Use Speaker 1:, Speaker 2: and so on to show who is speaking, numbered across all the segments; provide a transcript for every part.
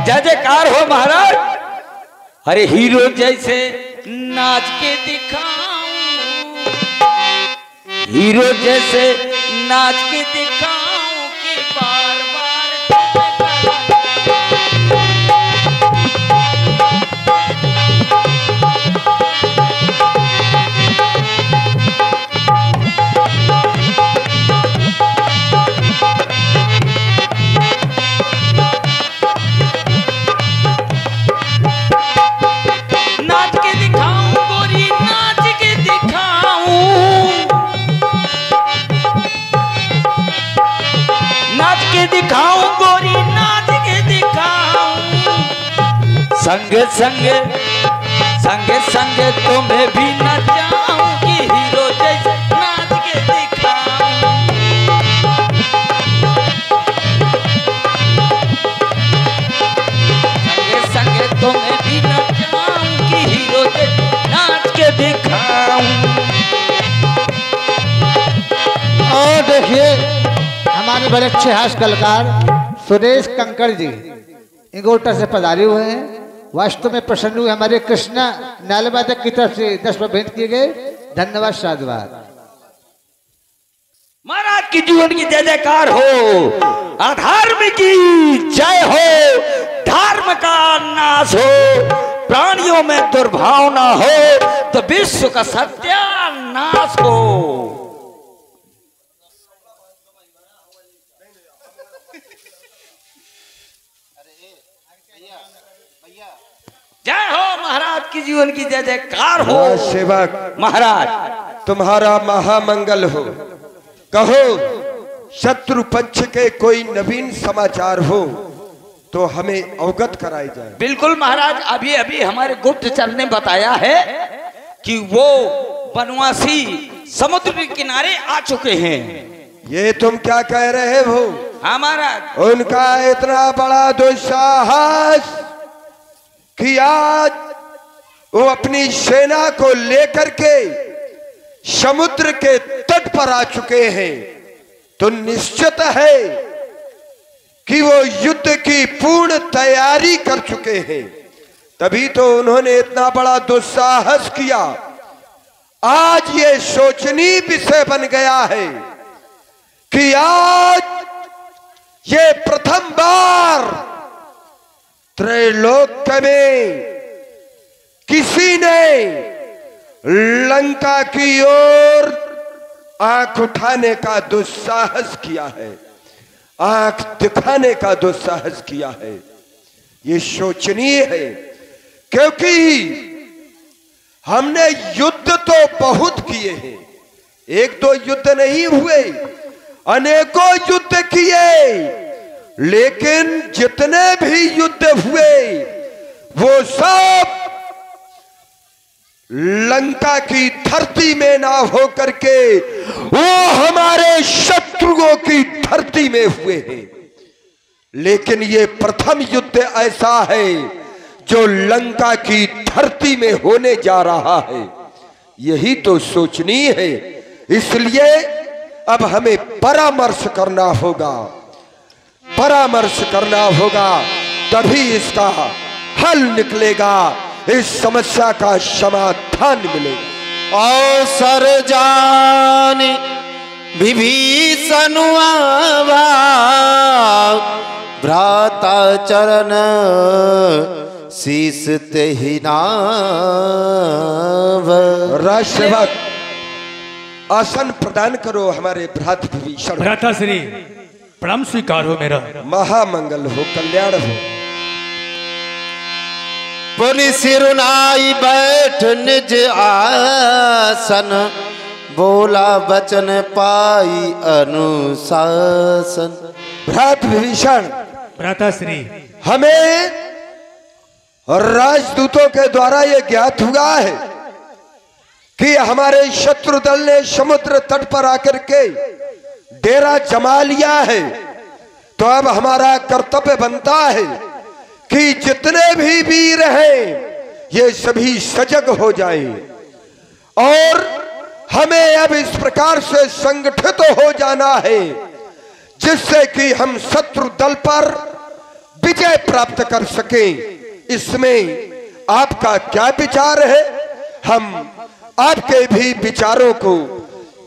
Speaker 1: जय जयकार हो महाराज। अरे हीरो जैसे नाच के दिखाऊं, हीरो जैसे नाच के दिखाऊं कि बार बार दिखाऊं गोरी नाच के दिखाऊं, संग संग संग संग तुम्हें भी नचाऊं कि हीरो जैसे नाच के दिखाऊं। संग संग तुम्हें भी नचाऊं कि हीरो जैसे नाच के दिखाऊं।
Speaker 2: और देखिए हमारे बड़े अच्छे हास्य कलाकार सुरेश कंकड़ जी इंगोटा से पधारे हुए हैं। वास्तव में प्रसन्न हुए। हमारे कृष्णा नालवादक की तरफ से 10 रुपये भेंट किए गए। धन्यवाद साधुवाद।
Speaker 1: महाराज की जीवन की जय जयकार हो, अधर्म की जय हो, धर्म का नाश हो, प्राणियों में दुर्भावना हो तो विश्व का सत्यानाश हो। जय हो महाराज की जीवन की जय जयकार हो।
Speaker 3: सेवक
Speaker 1: महाराज
Speaker 3: तुम्हारा महामंगल हो। कहो शत्रु पक्ष के कोई नवीन समाचार हो तो हमें अवगत कराई जाए।
Speaker 1: बिल्कुल महाराज, अभी अभी हमारे गुप्तचर ने बताया है कि वो वनवासी समुद्र के किनारे आ चुके हैं।
Speaker 3: ये तुम क्या कह रहे हो?
Speaker 1: हमारा
Speaker 3: उनका इतना बड़ा दुस्साहस कि आज वो अपनी सेना को लेकर के समुद्र के तट पर आ चुके हैं, तो निश्चित है कि वो युद्ध की पूर्ण तैयारी कर चुके हैं। तभी तो उन्होंने इतना बड़ा दुस्साहस किया। आज ये सोचनीय विषय बन गया है कि आज ये प्रथम बार त्रैलोक में किसी ने लंका की ओर आंख उठाने का दुस्साहस किया है, आंख दिखाने का दुस्साहस किया है। ये शोचनीय है, क्योंकि हमने युद्ध तो बहुत किए हैं, एक दो युद्ध नहीं हुए, अनेकों युद्ध किए, लेकिन जितने भी युद्ध हुए वो सब लंका की धरती में ना हो करके वो हमारे शत्रुओं की धरती में हुए हैं। लेकिन ये प्रथम युद्ध ऐसा है जो लंका की धरती में होने जा रहा है। यही तो सोचनीय है। इसलिए अब हमें परामर्श करना होगा, परामर्श करना होगा, तभी इसका हल निकलेगा, इस समस्या का समाधान मिलेगा।
Speaker 4: अवसर जानी विभीषण आवा, भ्राता चरण शीस तेहि नाव।
Speaker 3: राष्ट्रभक्त आसन प्रदान करो हमारे भ्रात विभीषण।
Speaker 5: भ्राताश्री प्रणाम स्वीकार हो मेरा।
Speaker 3: महामंगल हो, कल्याण हो।
Speaker 4: पुनि सिरुनाई बैठ निज आसन, बोला बचन पाई अनुशासन।
Speaker 3: भ्रात विभीषण,
Speaker 5: भ्राताश्री
Speaker 3: हमें राजदूतों के द्वारा यह ज्ञात हुआ है कि हमारे शत्रु दल ने समुद्र तट पर आकर के डेरा जमा लिया है। तो अब हमारा कर्तव्य बनता है कि जितने भी वीर हैं ये सभी सजग हो जाएं और हमें अब इस प्रकार से संगठित हो जाना है जिससे कि हम शत्रु दल पर विजय जय प्राप्त कर सकें। इसमें आपका क्या विचार है? हम आपके भी विचारों को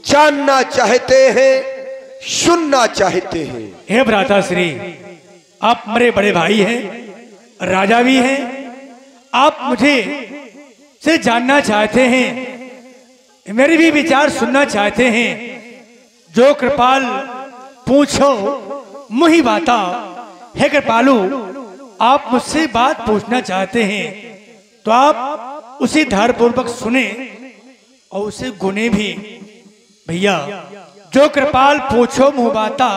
Speaker 3: जानना चाहते हैं, सुनना चाहते हैं।
Speaker 5: हे भ्राता श्री, आप मेरे बड़े भाई हैं, राजा भी हैं। आप मुझे से जानना चाहते हैं, मेरे भी विचार सुनना चाहते हैं। जो कृपाल पूछो मुहि बाता। हे कृपालु, आप मुझसे बात पूछना चाहते हैं तो आप उसे ध्यानपूर्वक सुने और उसे गुने भी। भैया, जो कृपाल पूछो मुँह बाता,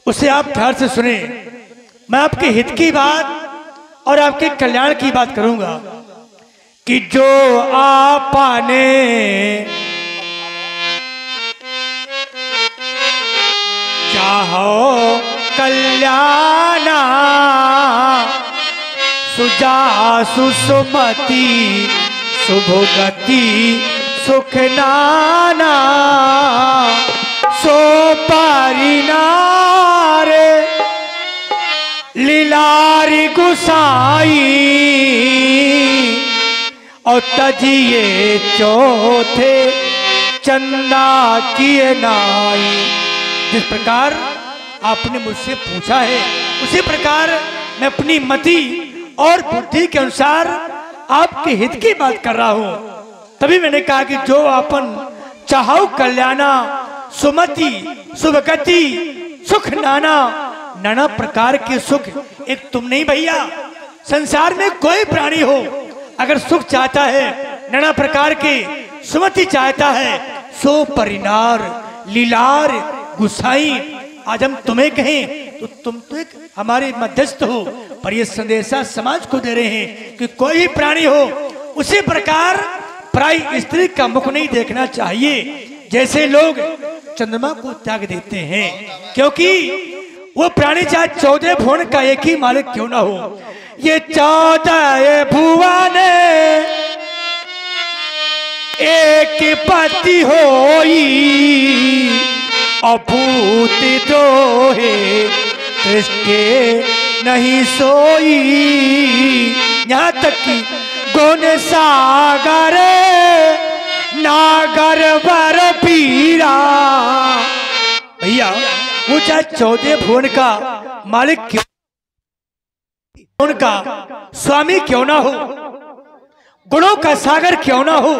Speaker 5: उसे आप ध्यान से सुने। मैं आपके हित की बात और आपके कल्याण की बात करूंगा कि जो आपने चाहो कल्याणा सुजासु सुमति शुभगति सुख नाना सो परिनार लीलारी गुसाई और तजिए चौथे चंदा किए नाई। जिस प्रकार आपने मुझसे पूछा है उसी प्रकार मैं अपनी मति और बुद्धि के अनुसार आपके हित की बात कर रहा हूं। तभी मैंने कहा कि जो अपन चाहो कल्याणा सुमति शुभगति सुख नाना। नाना प्रकार के सुख एक तुम नहीं भैया, संसार में कोई प्राणी हो अगर सुख चाहता है, नाना प्रकार के सुमति चाहता है, सो परिनार लीलार गुसाई। आज हम तुम्हें कहें तो तुम तो एक हमारे मध्यस्थ हो, पर यह संदेशा समाज को दे रहे हैं कि कोई भी प्राणी हो उसी प्रकार पराई स्त्री का मुख नहीं देखना चाहिए जैसे लोग चंद्रमा को त्याग देते हैं। क्योंकि वो प्राणी चाहे 14 भुवन का एक ही मालिक क्यों ना हो, ये 14 भुवन एक पति होई अभूत दोहे कृष्ण नहीं सोई। यहाँ तक कि गुण सागर नागर वर पीरा। भैया, वो चाहे 14 भुवन का मालिक क्यों, उनका स्वामी क्यों ना हो, गुणों का सागर क्यों ना हो,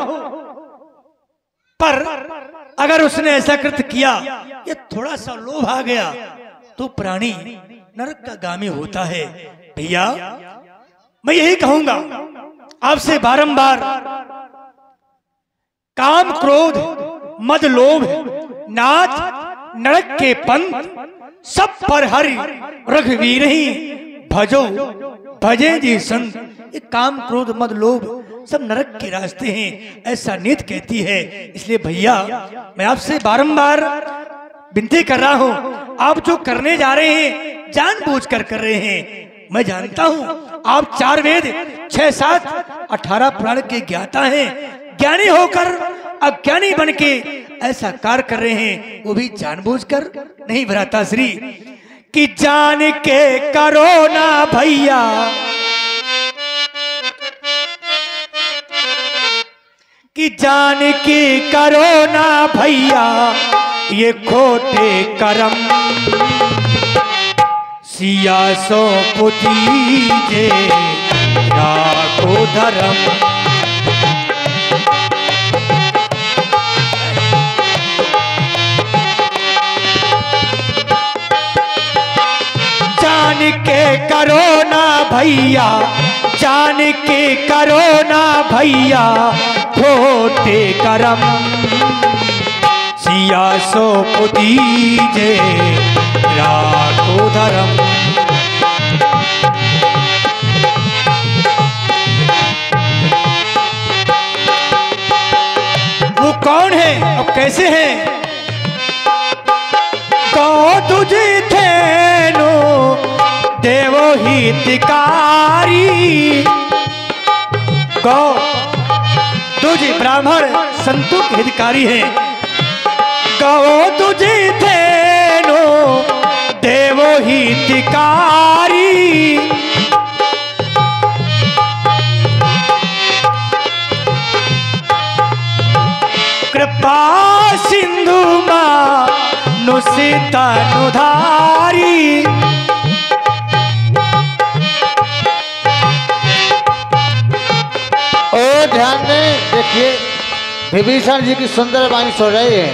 Speaker 5: पर अगर उसने ऐसा कृत्य किया, ये थोड़ा सा लोभ आ गया तो प्राणी नरक का गामी होता है। भैया, मैं यही कहूंगा आपसे बारंबार, काम क्रोध मद लोभ नाथ नरक के पंथ सब पर हरि रघुवीर ही भजो भजे जी संत। ये काम क्रोध मद लोभ सब नरक के रास्ते हैं, ऐसा नीति कहती है। इसलिए भैया, मैं आपसे बारंबार विनती कर रहा हूं, आप जो करने जा रहे हैं जानबूझकर कर रहे हैं। मैं जानता हूं आप 4 वेद 6 7 18 पुराण के ज्ञाता हैं, ज्ञानी होकर अज्ञानी बन के ऐसा कार्य कर रहे हैं, वो भी जानबूझकर नहीं। भ्राता श्री, कि जान के करो ना भैया, कि जान के करो ना भैया ये खोटे करम, सिया सो पुतीजे राखो धर्म। जान के करो ना भैया, जान के करो ना भैया खोटे करम, सिया सो पुतीजे राखो धर्म। वो कौन है और कैसे है? कौ तुझे थे नो देवो हितकारी, गौ तुझे ब्राह्मण संतों के हितकारी है। गौ तुझे थे नो देवो हितकारी,
Speaker 2: विभीषण जी की सुंदर वाणी सुन रही है।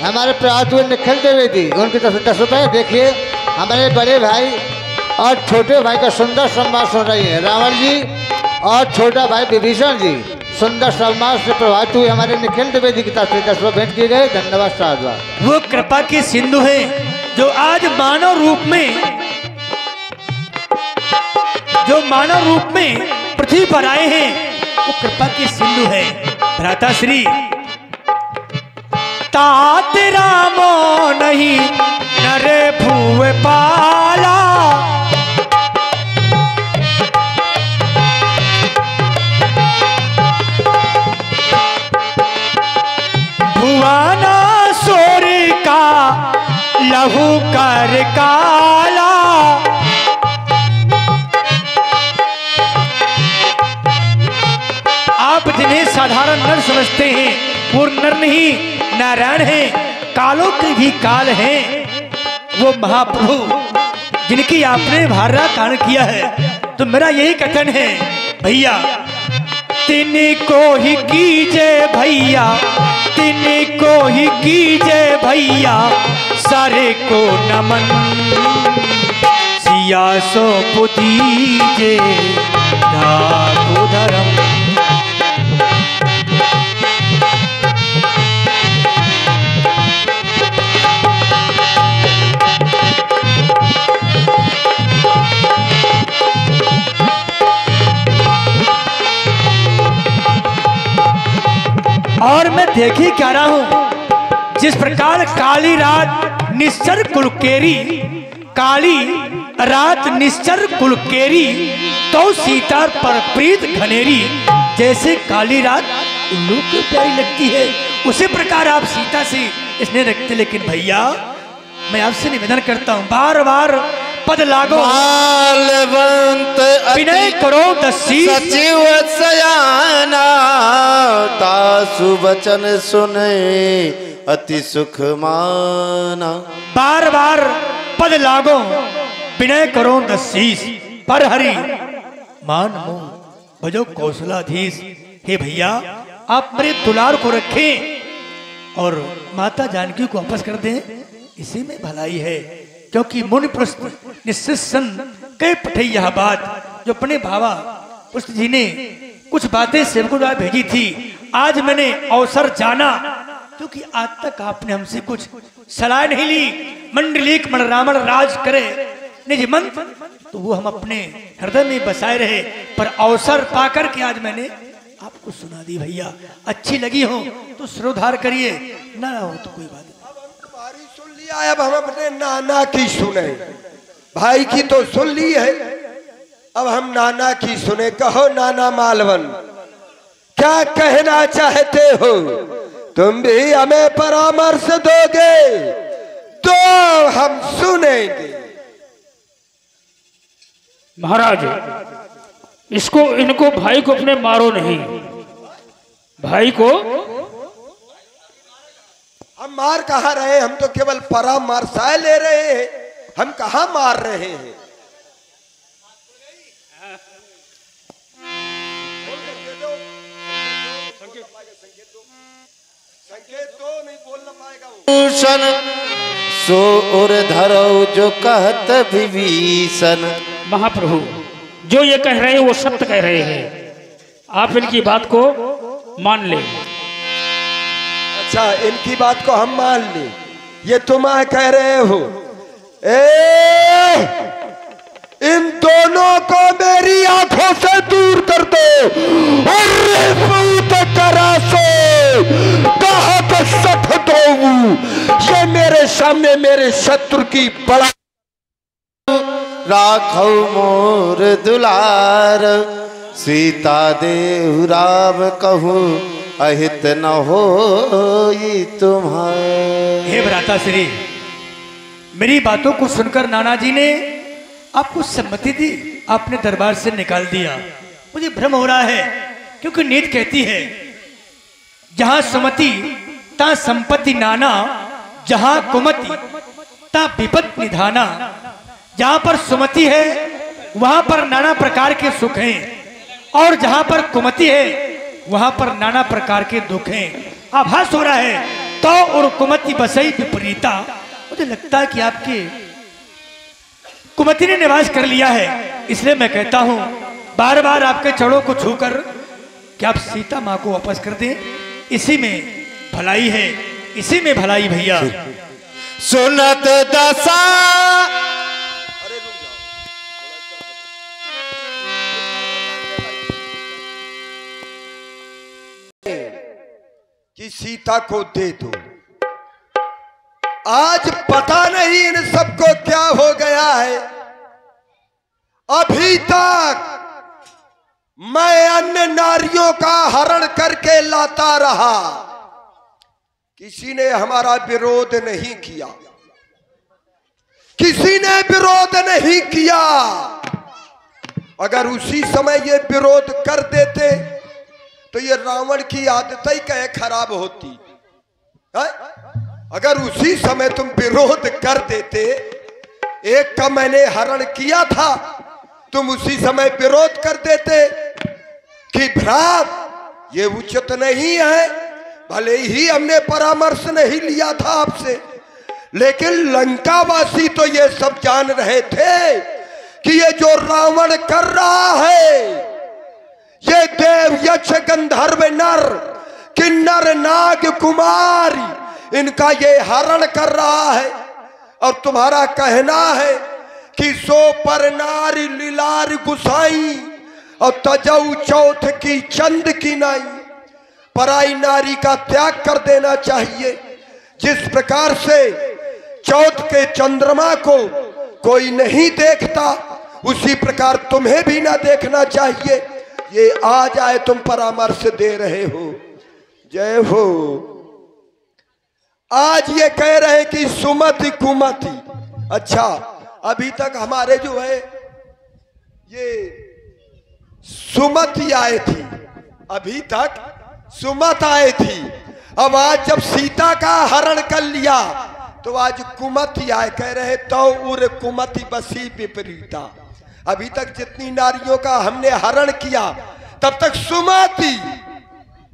Speaker 2: हमारे प्रात हुए निखिल द्विवेदी उनकी तरफ से 10 रुपये। देखिए हमारे बड़े भाई और छोटे भाई का सुंदर संवाद सुन रही है। रावण जी और छोटा भाई विभीषण जी सुंदर संवाद से प्रभावित हुए हमारे निखिल द्विवेदी की तरफ से 10 रुपये भेंट किए गए। धन्यवाद साधुवाद।
Speaker 5: वो कृपा के सिंधु है जो आज मानव रूप में पृथ्वी पर आए हैं, वो कृपा के सिंधु है। भ्राता श्री तात रामो नहीं नरे भूवे पाला, भुवाना सोरी का लहू कर काला, आप जिन्हें साधारण नर समझते हैं वो नर नहीं, नारायण हैं, कालों के भी काल हैं। वो महाप्रभु जिनकी आपने भारा कान किया है। तो मेरा यही कथन है भैया, तिनको ही कीजे भैया, तिनको ही कीजे भैया, सारे को नमन, सिया सो पुदीजे राघो धर्म। और मैं देख ही क्या रहा हूं, जिस प्रकार काली रात निश्चर कुलकेरी, काली रात निश्चर कुलकेरी, तो सीता पर प्रीत घनेरी, जैसे काली रात उल्लू को प्यारी लगती है उसी प्रकार आप सीता से स्नेह रखते। लेकिन भैया मैं आपसे निवेदन करता हूं, बार बार पद लागो
Speaker 4: मालवंत
Speaker 5: विनय करो दसी,
Speaker 4: सचिव सयाना, तासु वचन सुने अति सुख माना।
Speaker 5: बार बार पद लागो विनय करो दसीस, पर हरि मान मोह भजो कौशलाधीश। हे भैया आप मेरे दुलार को रखें और माता जानकी को वापस कर दें, इसी में भलाई है। क्योंकि मुनि प्रस्त निश्चित कई पठे यह बात, जो अपने भावा पुष्ट जी ने कुछ बातें सेवकों द्वारा भेजी थी, आज मैंने अवसर जाना, क्योंकि आज तक आपने हमसे कुछ सलाह नहीं ली। मंडलीक मन रावण राज करे निज मन, तो वो हम अपने हृदय में बसाए रहे, पर अवसर पाकर के आज मैंने आपको सुना दी। भैया अच्छी लगी हो तो श्रोधार करिए, ना हो तो कोई बात नहीं।
Speaker 3: तुम्हारी सुन लिया, अब हम अपने नाना की सुने। भाई की तो सुन ली है, अब हम नाना की सुने। कहो नाना मालवन, क्या कहना चाहते हो? तुम भी हमें परामर्श दोगे तो हम सुनेंगे।
Speaker 6: महाराज इनको भाई को अपने मारो नहीं, भाई को
Speaker 3: हम मार कहाँ रहे? हम तो केवल परामर्श ले रहे हैं, हम कहाँ मार रहे हैं? संकेत दो, नहीं बोलना पाएगा वो।
Speaker 4: भूषण सो उर धरो जो कहत विभीषण।
Speaker 6: महाप्रभु जो ये कह रहे हैं वो सत्य कह रहे हैं, आप इनकी बात को मान लें।
Speaker 3: अच्छा, इनकी बात को हम मान ले, ये तुम कह रहे हो? इन दोनों को मेरी आंखों से दूर कर दो और करा से कहा तो सठ दो। ये मेरे सामने मेरे शत्रु की बड़ा
Speaker 4: राखो मोर दुलार, सीता देहु राम कहूँ अहित न हो तुम्हारे।
Speaker 5: हे भ्राता श्री, मेरी बातों को सुनकर नाना जी ने आपको सम्मति दी, आपने दरबार से निकाल दिया। मुझे भ्रम हो रहा है, क्योंकि नीति कहती है जहां सुमति ता संपत्ति नाना, जहां कुमति ता विपत निधाना। जहां पर सुमति है वहां पर नाना प्रकार के सुख हैं, और जहां पर कुमति है वहां पर नाना प्रकार के दुख हैं, आभास हो रहा है। तो और कुमति बसई विपरीता, मुझे लगता है कि आपके कुमति ने निवास कर लिया है। इसलिए मैं कहता हूं बार बार आपके चरणों को छूकर कि आप सीता माँ को वापस कर दें, इसी में भलाई है, इसी में भलाई भैया।
Speaker 4: सुनत दशा
Speaker 3: कि सीता को दे दो। आज पता नहीं इन सबको क्या हो गया है। अभी तक मैं अन्य नारियों का हरण करके लाता रहा, किसी ने हमारा विरोध नहीं किया, किसी ने विरोध नहीं किया। अगर उसी समय ये विरोध कर देते तो ये रावण की आदत ही कहे खराब होती है? अगर उसी समय तुम विरोध कर देते, एक का मैंने हरण किया था, तुम उसी समय विरोध कर देते कि भ्रात ये उचित नहीं है, भले ही हमने परामर्श नहीं लिया था आपसे, लेकिन लंकावासी तो ये सब जान रहे थे कि ये जो रावण कर रहा है, ये देव यक्ष गंधर्व नर किन्नर नाग कुमारी, इनका ये हरण कर रहा है। और तुम्हारा कहना है कि सो पर नारी लीलार गुसाई और तजऊ चौथ की चंद की नाई, पराई नारी का त्याग कर देना चाहिए। जिस प्रकार से चौथ के चंद्रमा को कोई नहीं देखता, उसी प्रकार तुम्हें भी ना देखना चाहिए। ये आज आए तुम परामर्श दे रहे हो, जय हो। आज ये कह रहे हैं कि सुमति कुमति। अच्छा, अभी तक हमारे जो है ये सुमति आए थी, अभी तक सुमत आए थी। अब आज जब सीता का हरण कर लिया तो आज कुमति आए, कह रहे तो उर कुमति बसी विपरीता। अभी तक जितनी नारियों का हमने हरण किया तब तक सुमति,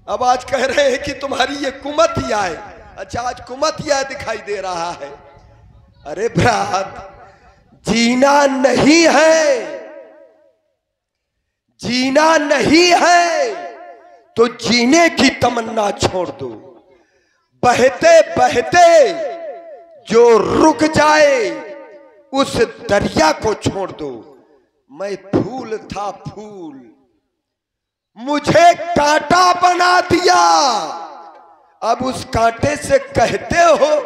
Speaker 3: अब आज कह रहे हैं कि तुम्हारी ये कुमति आए। अच्छा, आज कुमति आए दिखाई दे रहा है। अरे भ्रात, जीना नहीं है, जीना नहीं है तो जीने की तमन्ना छोड़ दो। बहते बहते जो रुक जाए उस दरिया को छोड़ दो। मैं फूल था फूल, मुझे कांटा बना दिया, अब उस कांटे से कहते हो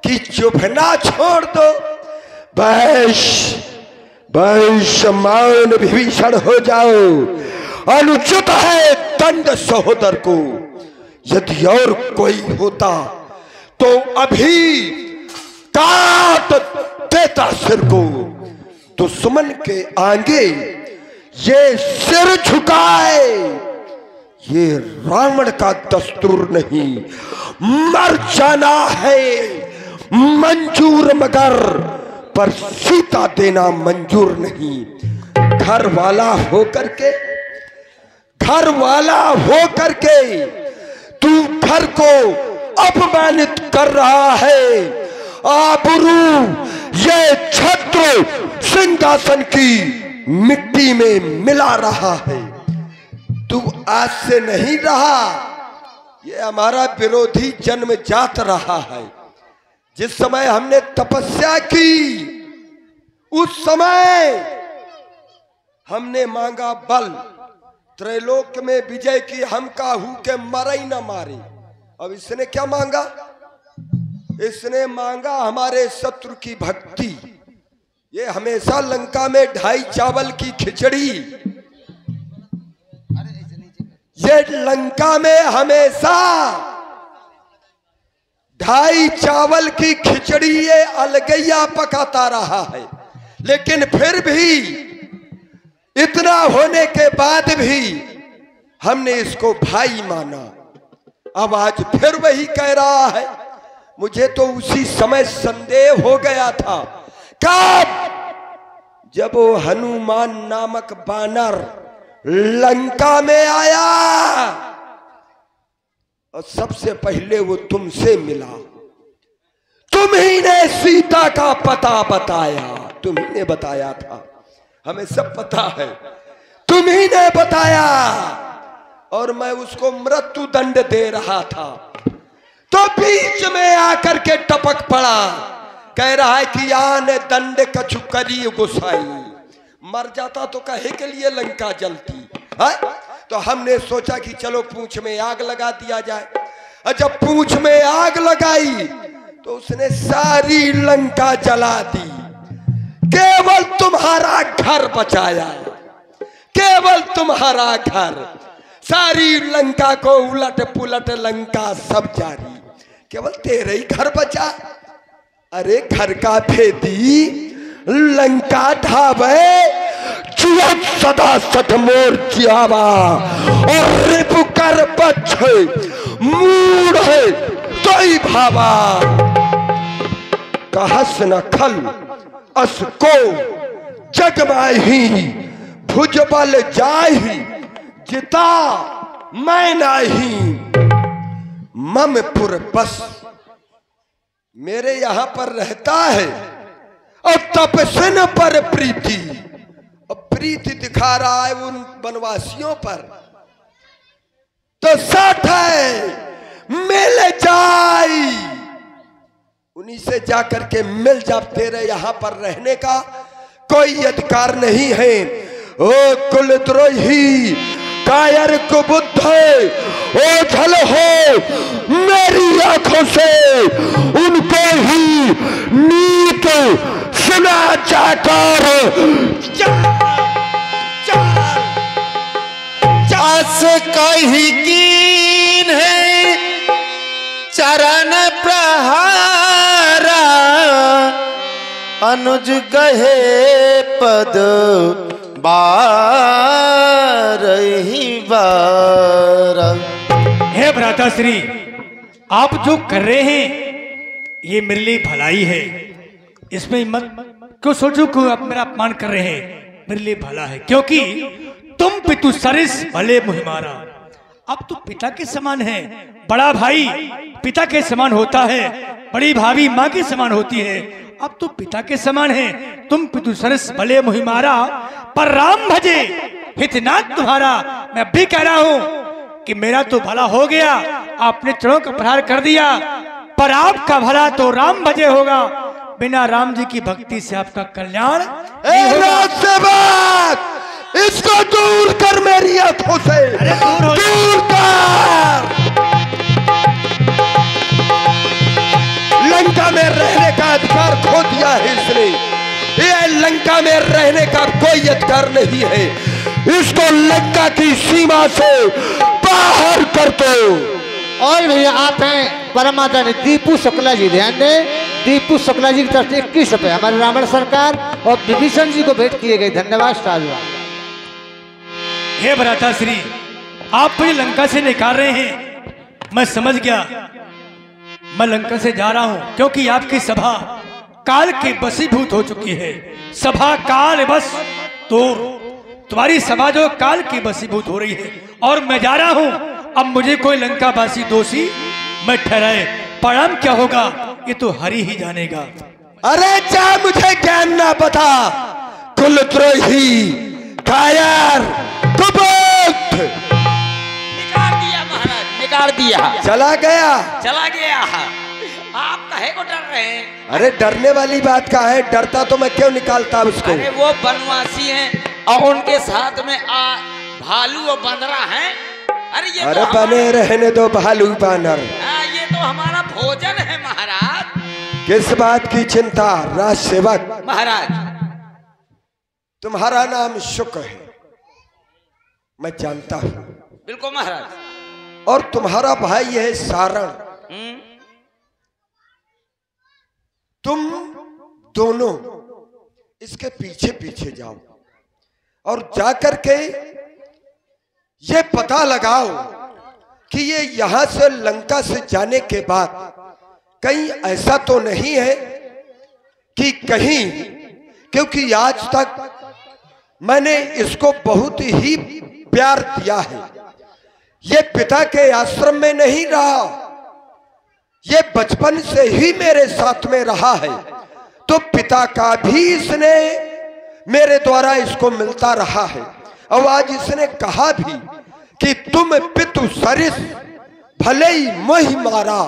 Speaker 3: कि चुभना छोड़ दो। वैश मान विभीषण हो जाओ, अनुचित है दंड सहोदर को। यदि और कोई होता तो अभी काट देता सिर को। दुश्मन के आगे ये सिर झुकाए, ये रावण का दस्तूर नहीं। मर जाना है मंजूर मगर पर सीता देना मंजूर नहीं। घर वाला होकर के, घर वाला होकर के तू घर को अपमानित कर रहा है। आबरू ये छत्र सिंहासन की मिट्टी में मिला रहा है। तू आज से नहीं रहा, ये हमारा विरोधी जन्म जात रहा है। जिस समय हमने तपस्या की उस समय हमने मांगा बल, त्रैलोक में विजय की, हम काहू के मरे न मारे। अब इसने क्या मांगा? इसने मांगा हमारे शत्रु की भक्ति। ये हमेशा लंका में 2.5 चावल की खिचड़ी, ये लंका में हमेशा 2.5 चावल की खिचड़ी ये अलगैया पकाता रहा है। लेकिन फिर भी इतना होने के बाद भी हमने इसको भाई माना। अब आज फिर वही कह रहा है। मुझे तो उसी समय संदेह हो गया था, कब? जब वो हनुमान नामक बानर लंका में आया और सबसे पहले वो तुमसे मिला। तुम ही ने सीता का पता बताया, तुम ही ने बताया था, हमें सब पता है, तुम ही ने बताया। और मैं उसको मृत्यु दंड दे रहा था तो बीच में आकर के टपक पड़ा, कह रहा है कि आने दंड कछु करी गुसाई। मर जाता तो कहे के लिए लंका जलती है। तो हमने सोचा कि चलो पूंछ में आग लगा दिया जाए। और जब पूंछ में आग लगाई तो उसने सारी लंका जला दी, केवल तुम्हारा घर बचाया, केवल तुम्हारा घर। सारी लंका को उलट पुलट लंका सब जारी, केवल तेरे ही घर बचा। अरे घर का भेदी लंका ढावे, जुअत सदा सठ मोर जियावा, और रिपु कर बच्चे मूड है तो ही भावा। कहस न खल अस को जग माही, भुजबल जाही जिता मैं नाही। ममपुर बस मेरे यहां पर रहता है, और तपस्विन पर प्रीति, और प्रीति दिखा रहा है उन वनवासियों पर। तो साथ है मिल जाई, उन्हीं से जाकर के मिल जा। तेरे यहां पर रहने का कोई अधिकार नहीं है। ओ कुलद्रोही कायर कुबुद्ध ओझल हो मेरी आंखों से, उनको ही नीत सुना जाकर
Speaker 4: आस कही कीन है चरण प्रहारा, अनुज गहे पद बारही बारा।
Speaker 5: हे भ्राताश्री, आप जो कर रहे हैं ये मेरे लिए भलाई है, इसमें मत क्यों सोचो कि आप मेरा अपमान कर रहे हैं। मेरे लिए भला है, क्योंकि तुम पितु सरिस भले मुहिमारा। अब तो पिता के समान है, बड़ा भाई पिता के समान होता है, बड़ी भाभी माँ के समान होती है। अब तो पिता के समान है, तुम पितु सरस भले मुहिमारा, पर राम भजे हितनाथ तुम्हारा। मैं भी कह रहा हूं कि मेरा तो भला हो गया, आपने चरणों का प्रहार कर दिया, पर आपका भला तो राम भजे होगा। बिना राम जी की भक्ति से आपका कल्याण नहीं होगा।
Speaker 3: इसको दूर कर मेरी आंखों से, दूर कर। लंका में रहने का अधिकार खो दिया है इसने। ये लंका में रहने का कोई अधिकार नहीं है, इसको लंका की सीमा से बाहर कर दो।
Speaker 2: और भैया आप हैं परमाचार्य दीपू शुक्ला जी, ध्यान दें, दीपू शुक्ला जी की तरफ से 21 रुपए हमारे रावण सरकार और विभीषण जी को भेंट किए गए। धन्यवाद साधुवाद।
Speaker 5: हे भ्राताश्री, आप मुझे लंका से निकाल रहे हैं, मैं समझ गया। मैं लंका से जा रहा हूं क्योंकि आपकी सभा काल के बसीभूत हो चुकी है। सभा काल बस तो तुम्हारी सभा जो काल की बसीभूत हो रही है, और मैं जा रहा हूं। अब मुझे कोई लंकावासी दोषी मैं ठहराए, परिणाम क्या होगा ये तो हरि ही जानेगा।
Speaker 3: अरे जा, मुझे ज्ञान ना बता, कुलद्रोही कायर कुबुद्ध।
Speaker 1: निकाल दिया महाराज, निकाल दिया,
Speaker 3: चला गया,
Speaker 1: चला गया। आप काहे को डर रहे हैं?
Speaker 3: अरे डरने वाली बात का है, डरता तो मैं क्यों निकालता उसको।
Speaker 1: अरे वो वनवासी हैं और उनके साथ में भालू और बंदरा हैं। अरे ये
Speaker 3: अरे
Speaker 1: तो
Speaker 3: बने रहने दो भालू बानर,
Speaker 1: ये तो हमारा भोजन है महाराज।
Speaker 3: किस बात की चिंता राज सेवक।
Speaker 1: महाराज
Speaker 3: तुम्हारा नाम शुक है, मैं जानता हूं।
Speaker 1: बिल्कुल महाराज।
Speaker 3: और तुम्हारा भाई है सारण। तुम दोनों इसके पीछे पीछे जाओ और जाकर के ये पता लगाओ कि ये यहां से लंका से जाने के बाद कहीं ऐसा तो नहीं है कि कहीं, क्योंकि आज तक मैंने इसको बहुत ही प्यार दिया है, ये पिता के आश्रम में नहीं रहा, ये बचपन से ही मेरे साथ में रहा है, तो पिता का भी इसने मेरे द्वारा इसको मिलता रहा है। और आज इसने कहा भी कि तुम पितु सरिस भले ही मोहि मारा,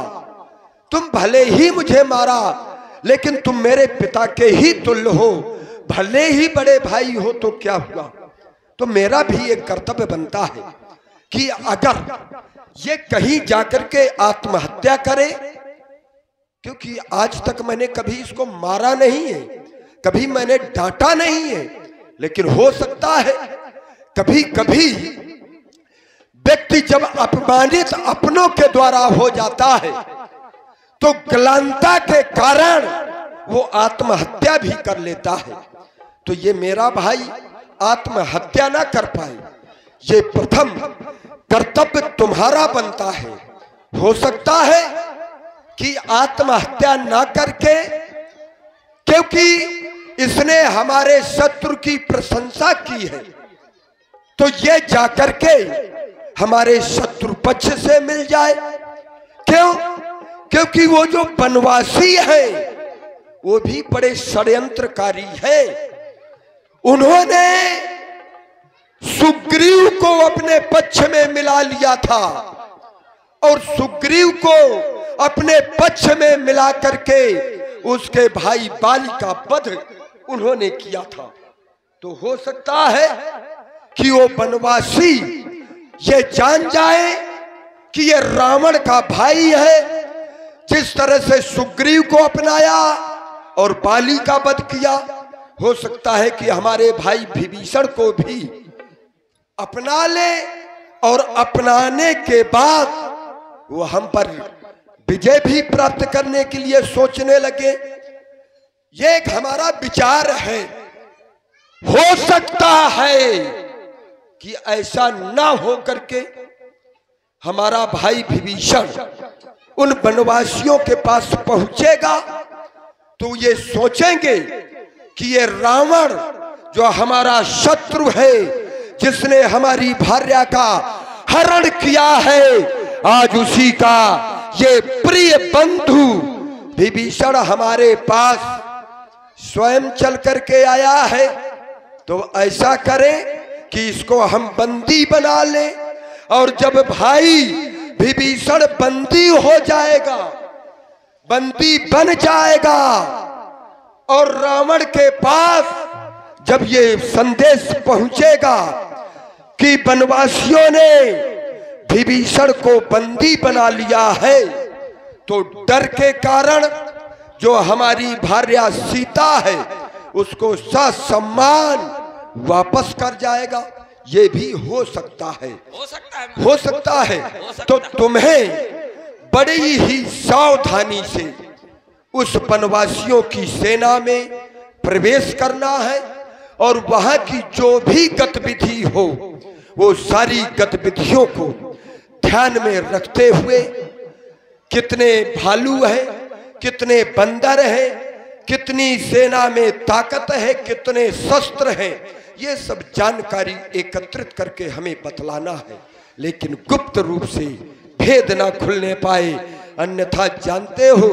Speaker 3: तुम भले ही मुझे मारा, लेकिन तुम मेरे पिता के ही तुल्य हो, भले ही बड़े भाई हो तो क्या हुआ। तो मेरा भी एक कर्तव्य बनता है कि अगर ये कहीं जाकर के आत्महत्या करे, क्योंकि आज तक मैंने कभी इसको मारा नहीं है, कभी मैंने डांटा नहीं है, लेकिन हो सकता है कभी कभी व्यक्ति जब अपमानित अपनों के द्वारा हो जाता है तो ग्लानिता के कारण वो आत्महत्या भी कर लेता है। तो ये मेरा भाई आत्महत्या ना कर पाए, ये प्रथम कर्तव्य तुम्हारा बनता है। हो सकता है कि आत्महत्या ना करके, क्योंकि इसने हमारे शत्रु की प्रशंसा की है, तो ये जाकर के हमारे शत्रु पक्ष से मिल जाए। क्यों? क्योंकि वो जो वनवासी है वो भी बड़े षड्यंत्रकारी है। उन्होंने सुग्रीव को अपने पक्ष में मिला लिया था और सुग्रीव को अपने पक्ष में मिला करके उसके भाई बाली का वध उन्होंने किया था। तो हो सकता है कि वो वनवासी ये जान जाए कि ये रावण का भाई है, जिस तरह से सुग्रीव को अपनाया और बाली का वध किया। हो सकता है कि हमारे भाई विभीषण को भी अपना ले और अपनाने के बाद वो हम पर विजय भी प्राप्त करने के लिए सोचने लगे। ये एक हमारा विचार है। हो सकता है कि ऐसा ना हो करके हमारा भाई विभीषण उन वनवासियों के पास पहुंचेगा तो ये सोचेंगे कि ये रावण जो हमारा शत्रु है, जिसने हमारी भार्या का हरण किया है, आज उसी का ये प्रिय बंधु विभीषण हमारे पास स्वयं चल करके आया है। तो ऐसा करें कि इसको हम बंदी बना लें, और जब भाई विभीषण बंदी हो जाएगा, बंदी बन जाएगा, और रावण के पास जब ये संदेश पहुंचेगा कि वनवासियों ने विभीषण को बंदी बना लिया है, तो डर के कारण जो हमारी भार्या सीता है उसको ससम्मान वापस कर जाएगा। ये भी हो सकता है, हो सकता है। तो तुम्हें बड़ी ही सावधानी से उस वनवासियों की सेना में प्रवेश करना है, और वहां की जो भी गतिविधि हो वो सारी गतिविधियों को ध्यान में रखते हुए, कितने भालू हैं, कितने बंदर हैं, कितनी सेना में ताकत है, कितने शस्त्र हैं, ये सब जानकारी एकत्रित करके हमें बतलाना है। लेकिन गुप्त रूप से भेद ना खुलने पाए, अन्यथा जानते हो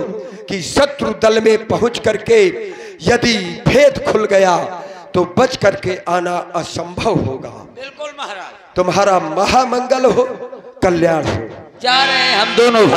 Speaker 3: कि शत्रु दल में पहुंच करके यदि भेद खुल गया तो बच करके आना असंभव होगा।
Speaker 1: बिल्कुल महाराज।
Speaker 3: तुम्हारा महामंगल हो, कल्याण हो।
Speaker 1: जा रहे हैं हम दोनों।